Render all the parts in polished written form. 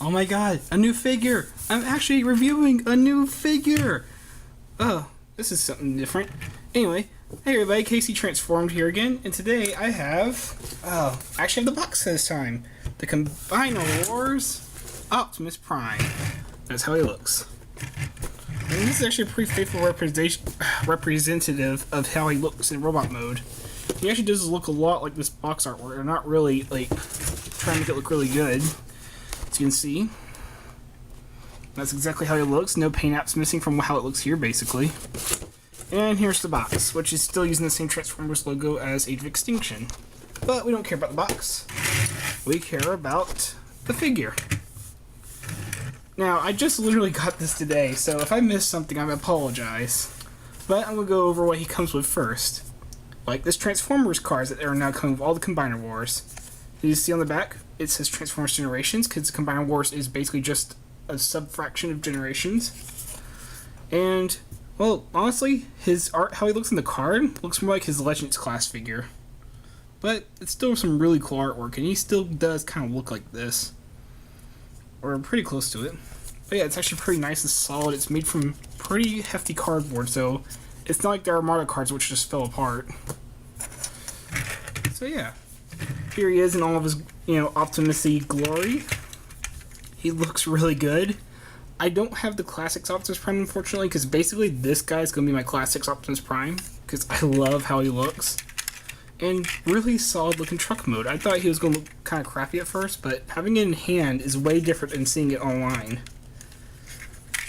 Oh my god, a new figure! I'm actually reviewing a new figure! Oh, this is something different. Anyway, hey everybody, Casey Transformed here again, and today I have, I actually have the box this time. The Combiner Wars Optimus Prime. That's how he looks. And this is actually a pretty faithful representative of how he looks in robot mode. He actually does look a lot like this box artwork. They're not really, like, trying to make it look really good. As you can see, that's exactly how he looks. No paint apps missing from how it looks here, basically. And here's the box, which is still using the same Transformers logo as Age of Extinction. But we don't care about the box. We care about the figure. Now, I just literally got this today, so if I missed something, I apologize. But I'm going to go over what he comes with first. Like this Transformers cards that are now coming with all the Combiner Wars. You see on the back, it says Transformers Generations, because Combiner Wars is basically just a sub-fraction of Generations. And, well, honestly, his art, how he looks in the card, looks more like his Legends class figure. But it's still some really cool artwork, and he still does kind of look like this. Or pretty close to it. But yeah, it's actually pretty nice and solid. It's made from pretty hefty cardboard, so it's not like the Armada cards which just fell apart. So yeah, here he is in all of his, Optimus-y glory. He looks really good. I don't have the Classics Optimus Prime, unfortunately, because basically this guy's going to be my Classics Optimus Prime, because I love how he looks. And really solid looking truck mode. I thought he was going to look kind of crappy at first, but having it in hand is way different than seeing it online.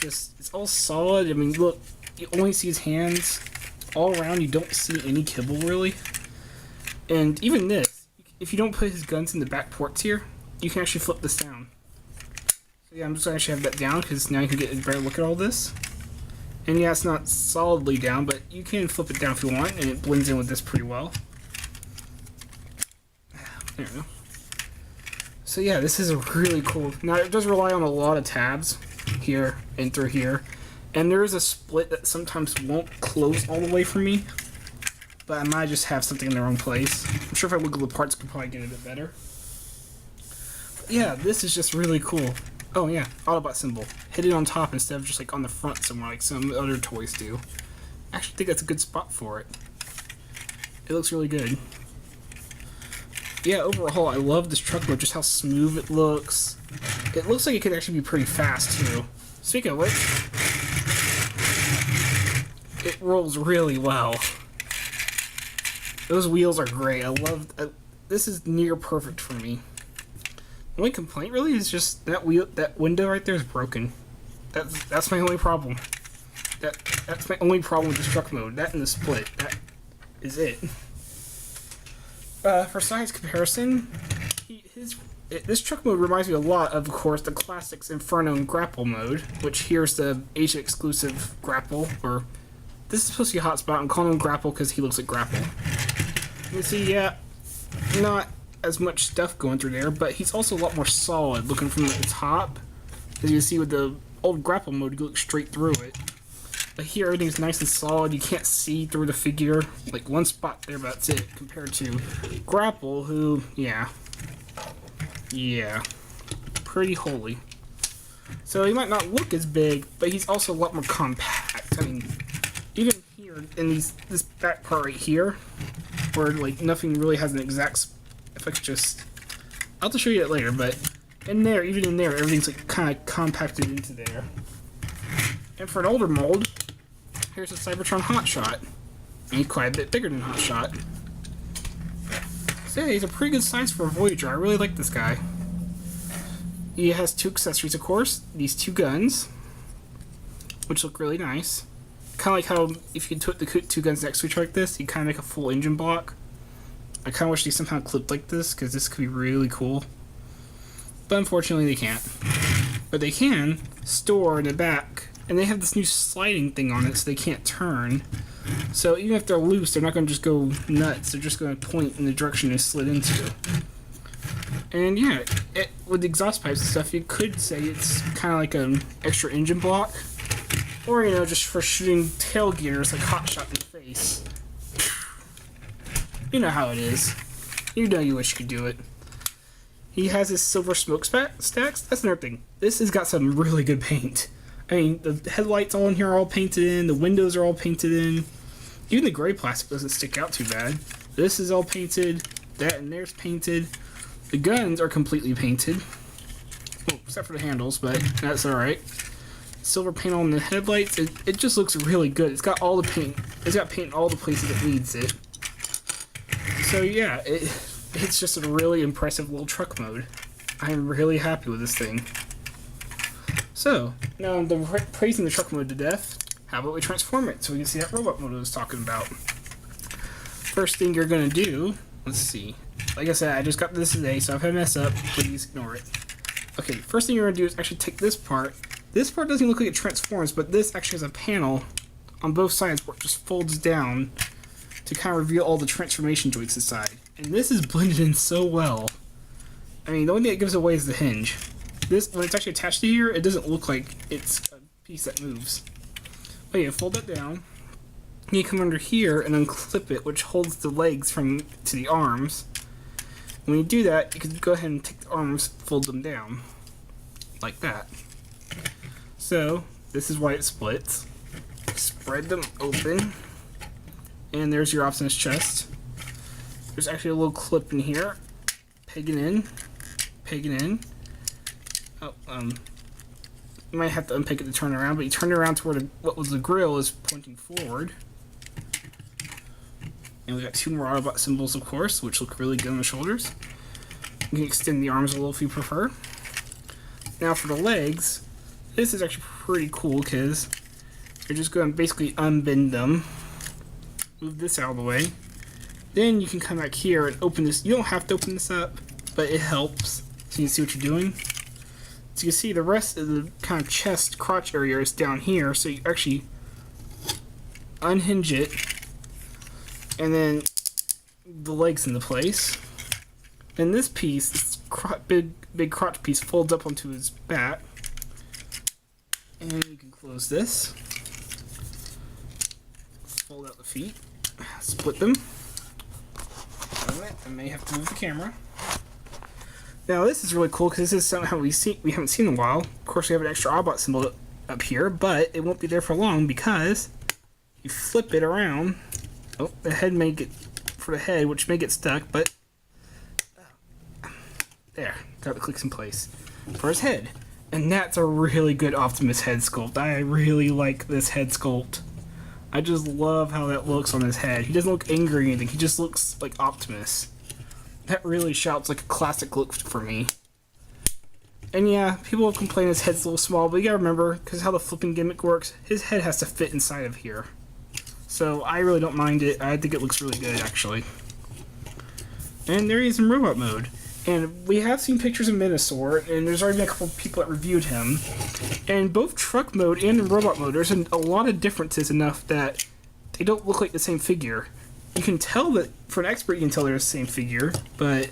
It's all solid. I mean, look, you only see his hands. All around, you don't see any kibble, really. And even this, if you don't put his guns in the back ports here, you can actually flip this down. So yeah, I'm just going to actually have that down, because now you can get a better look at all this. And yeah, it's not solidly down, but you can flip it down if you want, and it blends in with this pretty well. There we go. So yeah, this is a really cool. Now it does rely on a lot of tabs here and through here, and there is a split that sometimes won't close all the way for me, but I might just have something in the wrong place. I'm sure if I wiggle the parts, I could probably get it a bit better. But yeah, this is just really cool. Oh yeah, Autobot symbol. Hit it on top instead of just like on the front somewhere like some other toys do. I actually think that's a good spot for it. It looks really good. Yeah, overall, I love this truck mode, just how smooth it looks. It looks like it could actually be pretty fast, too. Speaking of which, it rolls really well. Those wheels are great. I love... this is near perfect for me. The only complaint, really, is just that window right there is broken. That's my only problem. That's my only problem with this truck mode. That and the split. That is it. For size comparison, this truck mode reminds me a lot of course, the Classics Inferno and Grapple mode, which here's the Asia exclusive Grapple, or this is supposed to be a hotspot. I'm calling him Grapple because he looks like Grapple. You can see, yeah, not as much stuff going through there, but he's also a lot more solid looking from the top. As you can see with the old Grapple mode, you look straight through it. But here, everything's nice and solid. You can't see through the figure. Like, one spot there, but that's it. Compared to Grapple, who, yeah. Pretty holy. So, he might not look as big, but he's also a lot more compact. I mean, even here, in this back part right here, where, like, nothing really has an exact... If I could just... I'll have to show you that later, but in there, even in there, everything's, like, kind of compacted into there. And for an older mold, here's a Cybertron Hotshot. And he's quite a bit bigger than Hotshot. So yeah, he's a pretty good size for a Voyager. I really like this guy. He has two accessories, of course. These two guns, which look really nice. Kind of like how if you put the two guns next to each other like this, you kind of make a full engine block. I kind of wish they somehow clipped like this, because this could be really cool. But unfortunately they can't. But they can store in the back. And they have this new sliding thing on it, so they can't turn. So even if they're loose, they're not going to just go nuts. They're just going to point in the direction they slid into. And yeah, with the exhaust pipes and stuff, you could say it's kind of like an extra engine block. Or, just for shooting tail gears like Hotshot in the face. You know how it is. You know you wish you could do it. He has his silver smoke stacks. That's another thing. This has got some really good paint. I mean, the headlights all in here are all painted in. The windows are all painted in. Even the gray plastic doesn't stick out too bad. This is all painted. That and there's painted. The guns are completely painted. Oh, except for the handles, but that's alright. Silver paint on the headlights. It just looks really good. It's got all the paint. It's got paint in all the places it needs it. So yeah, it's just a really impressive little truck mode. I'm really happy with this thing. So, now I'm praising the truck mode to death. How about we transform it so we can see that robot mode I was talking about? First thing you're going to do, let's see. Like I said, I just got this today, so if I mess up, please ignore it. Okay, first thing you're going to do is actually take this part. This part doesn't look like it transforms, but this actually has a panel on both sides where it just folds down to kind of reveal all the transformation joints inside. And this is blended in so well. I mean, the only thing it gives away is the hinge. This, when it's actually attached to here, it doesn't look like it's a piece that moves. But yeah, fold that down. You come under here and unclip it, which holds the legs to the arms. When you do that, you can go ahead and take the arms, fold them down. Like that. So, this is why it splits. Spread them open. And there's your Optimus chest. There's actually a little clip in here. Peg it in. Peg it in. Oh, you might have to unpick it to turn it around, but you turn it around to where what was the grill is pointing forward. And we got two more Autobot symbols, of course, which look really good on the shoulders. You can extend the arms a little if you prefer. Now for the legs, this is actually pretty cool because you're just going to basically unbend them. Move this out of the way. Then you can come back here and open this. You don't have to open this up, but it helps so you can see what you're doing. So you can see the rest of the kind of chest crotch area is down here, so you actually unhinge it, and then the legs into place. Then this piece, this big crotch piece, folds up onto his back, and you can close this. Fold out the feet, split them. I may have to move the camera. Now this is really cool because this is something we haven't seen in a while. Of course, we have an extra Autobot symbol up here, but it won't be there for long because you flip it around. Oh, the head may get for the head, which may get stuck, but there, got the clicks in place for his head, and that's a really good Optimus head sculpt. I really like this head sculpt. I just love how that looks on his head. He doesn't look angry or anything. He just looks like Optimus. That really shouts like a classic look for me. And yeah, people will complain his head's a little small, but you gotta remember, because how the flipping gimmick works, his head has to fit inside of here. So I really don't mind it. I think it looks really good, actually. And there he is in robot mode. And we have seen pictures of Minosaur, and there's already been a couple of people that reviewed him. And both truck mode and in robot mode, there's a lot of differences enough that they don't look like the same figure. You can tell that, for an expert, you can tell they're the same figure, but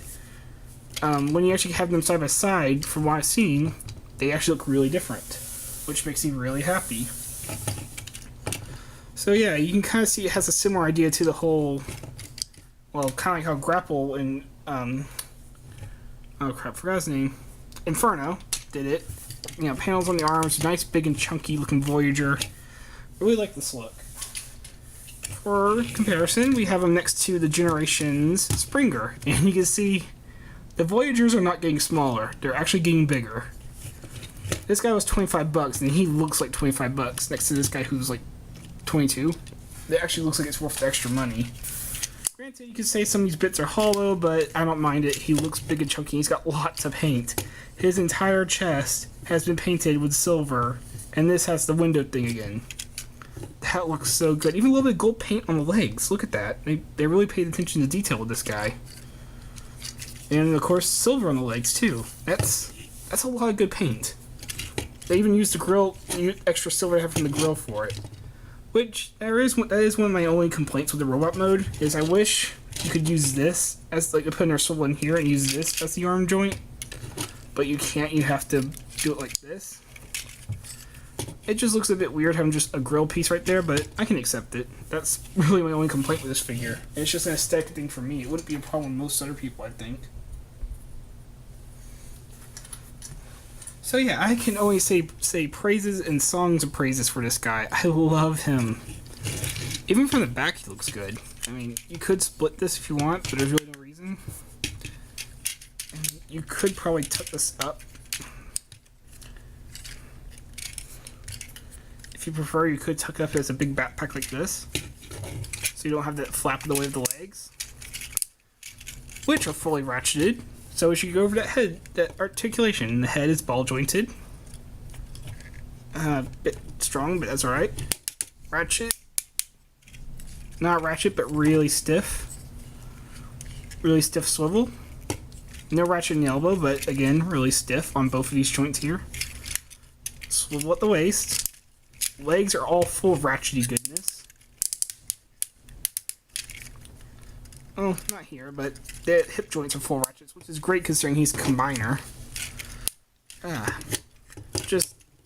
when you actually have them side by side, from what I've seen, they actually look really different, which makes me really happy. So yeah, you can kind of see it has a similar idea to the whole, well, kind of like how Grapple and, oh crap, forgot his name, Inferno did it. You know, panels on the arms, nice big and chunky looking Voyager. I really like this look. For comparison, we have them next to the Generations Springer, and you can see the Voyagers are not getting smaller, they're actually getting bigger. This guy was $25, and he looks like $25 next to this guy who's like 22. It actually looks like it's worth the extra money. Granted, you could say some of these bits are hollow, but I don't mind it. He looks big and chunky, he's got lots of paint. His entire chest has been painted with silver, and this has the window thing again. That looks so good. Even a little bit of gold paint on the legs. Look at that. They really paid attention to detail with this guy. And of course, silver on the legs too. That's a lot of good paint. They even used the grill, extra silver I have from the grill for it. Which that is one of my only complaints with the robot mode. Is I wish you could use this as like put our swivel in here and use this as the arm joint. But you can't. You have to do it like this. It just looks a bit weird having just a grill piece right there, but I can accept it. That's really my only complaint with this figure. And it's just an aesthetic thing for me. It wouldn't be a problem with most other people, I think. So yeah, I can only say praises and songs of praises for this guy. I love him. Even from the back, he looks good. I mean, you could split this if you want, but there's really no reason. And you could probably tuck this up. If you prefer, you could tuck it up as a big backpack like this. So you don't have that flap in the way of the legs. Which are fully ratcheted. So as you go over that head, that articulation, the head is ball jointed. Bit strong, but that's alright. Ratchet. Not ratchet, but really stiff. Really stiff swivel. No ratchet in the elbow, but again, really stiff on both of these joints here. Swivel at the waist. Legs are all full of ratchety goodness. Oh, not here, but the hip joints are full ratchets, which is great considering he's a combiner.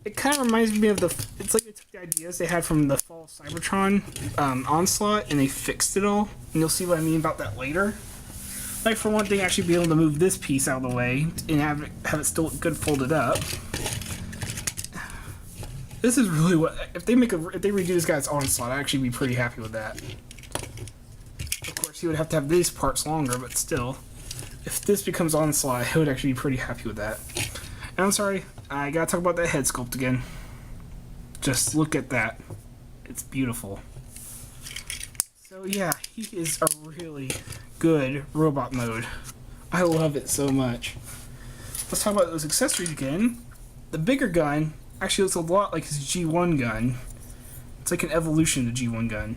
It kind of reminds me of it's like they took the ideas they had from the Fall of Cybertron Onslaught, and they fixed it all. And you'll see what I mean about that later. Like, for one thing, actually be able to move this piece out of the way and have it still look good folded up. This is really what... If they redo this guy's Onslaught, I'd actually be pretty happy with that. Of course, he would have to have these parts longer, but still. If this becomes Onslaught, I would actually be pretty happy with that. And I'm sorry, I gotta talk about that head sculpt again. Just look at that. It's beautiful. So yeah, he is a really good robot mode. I love it so much. Let's talk about those accessories again. The bigger gun actually looks a lot like his G1 gun. It's like an evolution of the G1 gun.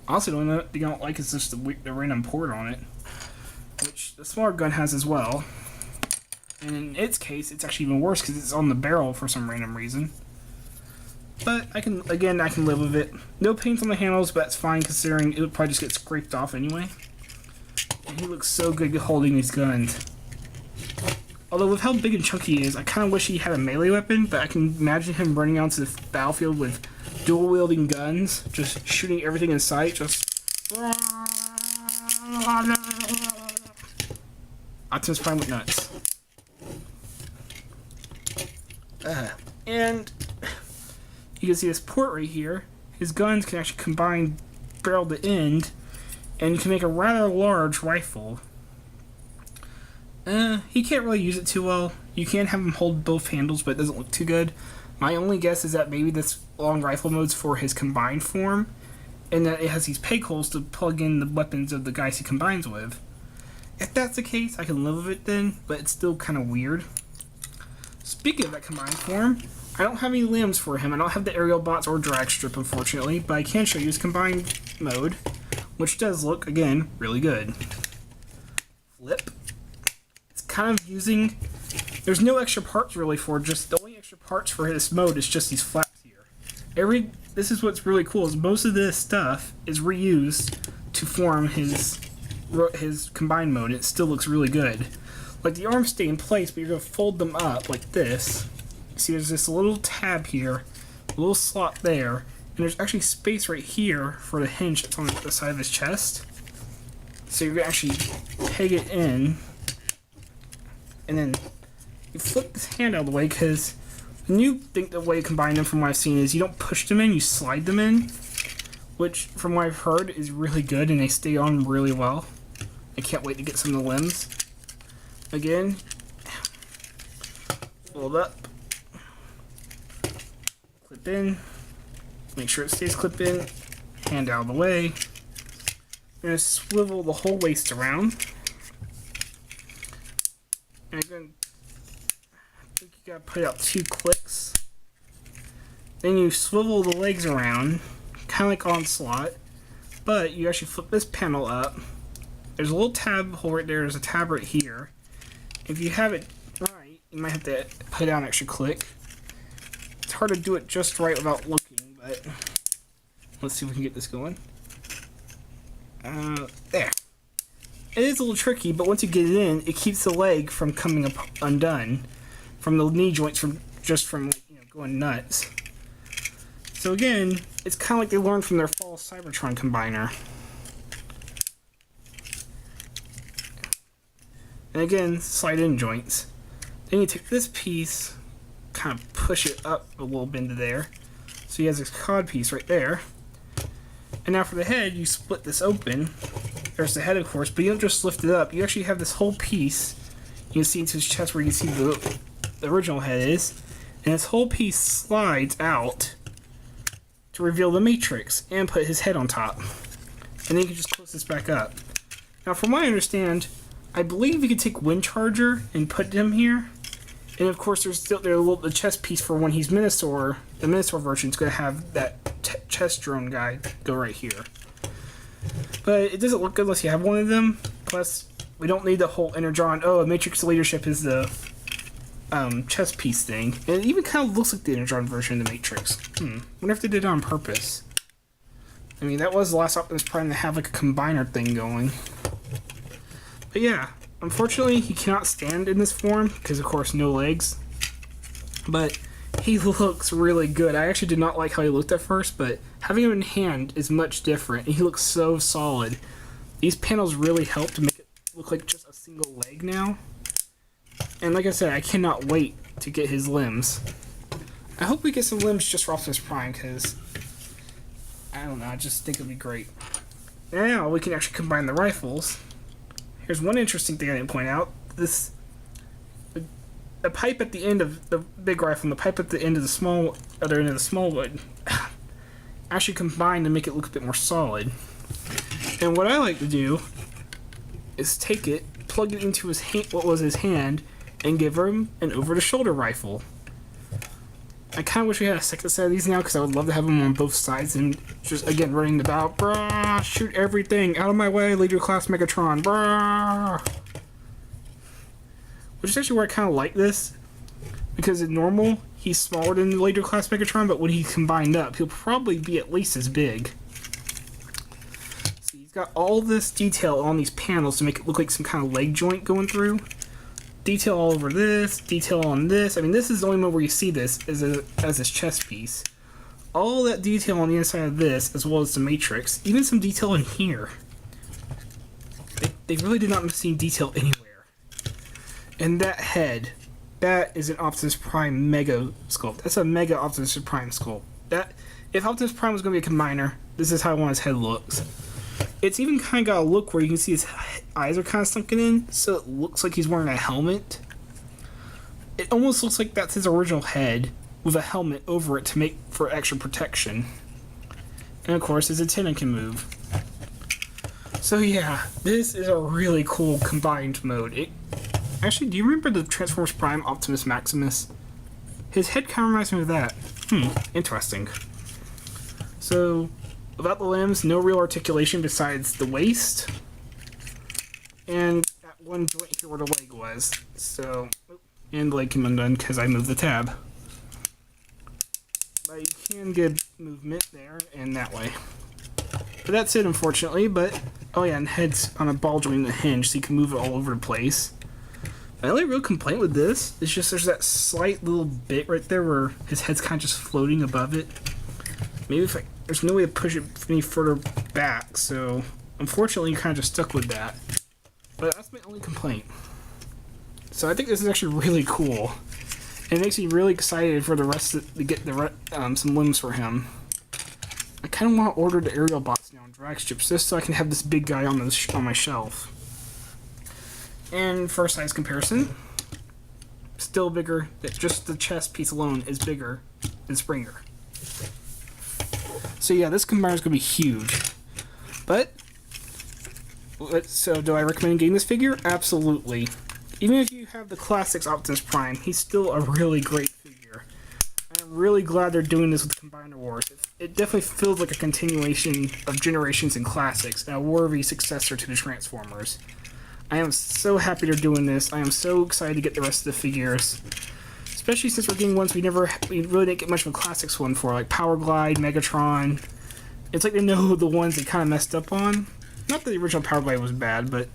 Honestly, the only thing I don't like is just the random port on it, which the smaller gun has as well. And in its case, it's actually even worse because it's on the barrel for some random reason. But I can live with it. No paint on the handles, but that's fine considering it would probably just get scraped off anyway. And he looks so good holding these guns. Although with how big and chunky he is, I kind of wish he had a melee weapon, but I can imagine him running onto the battlefield with dual-wielding guns, just shooting everything in sight, just... Optimus Prime went nuts. And you can see this port right here. His guns can actually combine barrel to end, and you can make a rather large rifle. He can't really use it too well. You can have him hold both handles, but it doesn't look too good. My only guess is that maybe this long rifle mode's for his combined form, and that it has these peg holes to plug in the weapons of the guys he combines with. If that's the case, I can live with it then, but it's still kind of weird. Speaking of that combined form, I don't have any limbs for him. I don't have the aerial bots or drag strip, unfortunately, but I can show you his combined mode, which does look, again, really good. Flip. It's kind of using... There's no extra parts really for just... The only extra parts for this mode is just these flaps here. This is what's really cool, is most of this stuff is reused to form his combined mode. It still looks really good. Like, the arms stay in place, but you're going to fold them up like this. See, there's this little tab here, a little slot there, and there's actually space right here for the hinge that's on the side of his chest. So you're going to actually peg it in, and then you flip this hand out of the way, because the way you combine them from what I've seen is you don't push them in, you slide them in, which from what I've heard is really good, and they stay on really well. I can't wait to get some of the limbs. Again, fold up, clip in, make sure it stays clipped in, hand out of the way. I'm going to swivel the whole waist around. And again, I think you got to put out 2 clicks. Then you swivel the legs around, kind of like Onslaught, but you actually flip this panel up. There's a little tab hole right there, there's a tab right here. If you have it right, you might have to put down an extra click. It's hard to do it just right without looking, but let's see if we can get this going. There. It is a little tricky, but once you get it in, it keeps the leg from coming up undone, from the knee joints from going nuts. So again, it's kind of like they learned from their Fall Cybertron combiner. And again, slide in joints. Then you take this piece, kind kind of push it up a little bit into there. So he has his cod piece right there. And now for the head, you split this open. There's the head, of course, but you don't just lift it up. You actually have this whole piece. You can see into his chest where you can see the original head is. And this whole piece slides out to reveal the Matrix and put his head on top. And then you can just close this back up. Now, from what I understand, I believe you could take Wind Charger and put him here. And of course, there's still the chest piece for when he's Minosaur. The Minosaur version is going to have that chest drone guy go right here. But it doesn't look good unless you have one of them. Plus, we don't need the whole Energon. Oh, a Matrix leadership is the chest piece thing. And it even kind of looks like the Energon version of the Matrix. Wonder if they did it on purpose. I mean, that was the last Optimus Prime to have like a combiner thing going. But yeah, unfortunately, he cannot stand in this form because, of course, no legs. But he looks really good. I actually did not like how he looked at first, but having him in hand is much different, and he looks so solid. These panels really help to make it look like just a single leg now. And like I said, I cannot wait to get his limbs. I hope we get some limbs just for Optimus Prime, because I don't know, I just think it'd be great. Now we can actually combine the rifles. Here's one interesting thing I didn't point out. The pipe at the end of the big rifle and the pipe at the end of the other end of the small one actually combine to make it look a bit more solid. And what I like to do is take it, plug it into his what was his hand, and give him an over-the-shoulder rifle. I kind of wish we had a second set of these now, because I would love to have them on both sides and just, again, running about, brah, shoot everything, out of my way, Leader Class Megatron, brah. Which is actually where I kind of like this, because in normal, he's smaller than the Leader Class Megatron, but when he's combined up, he'll probably be at least as big. See, he's got all this detail on these panels to make it look like some kind of leg joint going through. Detail all over this, detail on this. I mean, this is the only one where you see this as his chest piece. All that detail on the inside of this, as well as the Matrix. Even some detail in here. They really did not miss any detail anywhere. And that head, that is an Optimus Prime Mega sculpt. That's a Mega Optimus Prime sculpt. If Optimus Prime was going to be a combiner, this is how I want his head looks. It's even kind of got a look where you can see his eyes are kind of sunken in, so it looks like he's wearing a helmet. It almost looks like that's his original head with a helmet over it to make for extra protection. And of course, his antenna can move. So yeah, this is a really cool combined mode. Actually, do you remember the Transformers Prime Optimus Maximus? His head kind of reminds me of that. Interesting. So, without the limbs, no real articulation besides the waist. And that one joint here where the leg was. So, and the leg came undone because I moved the tab. But you can get movement there and that way. But that's it, unfortunately. But, oh yeah, and head's on a ball joint in the hinge, so you can move it all over the place. My only real complaint with this is just there's that slight little bit right there where his head's kind of just floating above it. Maybe if there's no way to push it any further back, so unfortunately you're kind of just stuck with that. But that's my only complaint. So I think this is actually really cool. And it makes me really excited for the rest to get some limbs for him. I kind of want to order the aerial bots now on drag strips just so I can have this big guy on my shelf. And for a size comparison, still bigger. Just the chest piece alone is bigger than Springer. So yeah, this combiner is going to be huge. But, so do I recommend getting this figure? Absolutely. Even if you have the classics Optimus Prime, he's still a really great figure. I'm really glad they're doing this with Combiner Wars. It definitely feels like a continuation of Generations and Classics, and a worthy successor to the Transformers. I am so happy they're doing this. I am so excited to get the rest of the figures. Especially since we're getting ones we really didn't get much of a classics one for, like Power Glide, Megatron. It's like they know the ones they kind of messed up on. Not that the original Power Glide was bad, but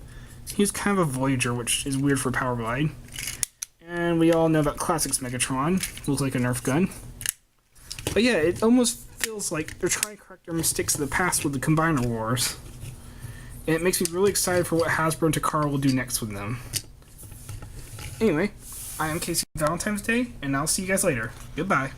he was kind of a Voyager, which is weird for Power Glide. And we all know about Classics Megatron. Looks like a Nerf gun. But yeah, it almost feels like they're trying to correct their mistakes of the past with the Combiner Wars. And it makes me really excited for what Hasbro and Takara will do next with them. Anyway, I am Casey Valentine's Day, and I'll see you guys later. Goodbye.